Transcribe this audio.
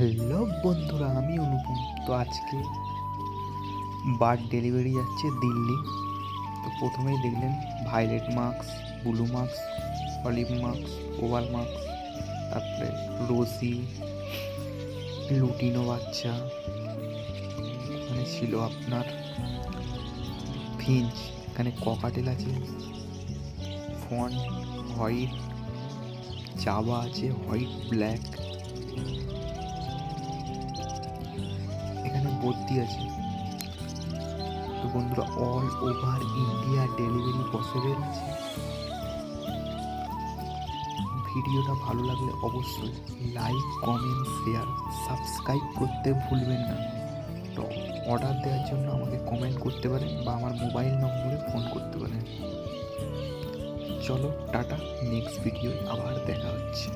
Hello বন্ধুরা, আমি অনুপম। তো আজকে বার্থ ডেলিভারি যাচ্ছে দিল্লি। তো প্রথমেই দেখলেন violet mask, blue mask, olive mask, oval mask, তারপরে রোজি, লুটিনো বাচ্চা, ওখানে ছিল আপনার ফিঞ্চ, এখানে ককাটেল আছে, ফন হোয়াইট, জাভা আছে হোয়াইট ব্ল্যাক, এখানে বদ্যি আছে। তো বন্ধুরা, all over India delivery possible আছে। ভিডিওটা ভালো লাগলে অবশ্যই লাইক, কমেন্ট, শেয়ার, সাবস্ক্রাইব করতে ভুলবেন না। তো অর্ডার দেওয়ার জন্য আমাকে কমেন্ট করতে পারেন বা আমার মোবাইল নম্বরে ফোন করতে পারেন। চলো টাটা, নেক্সট ভিডিও আবার দেখা হচ্ছে।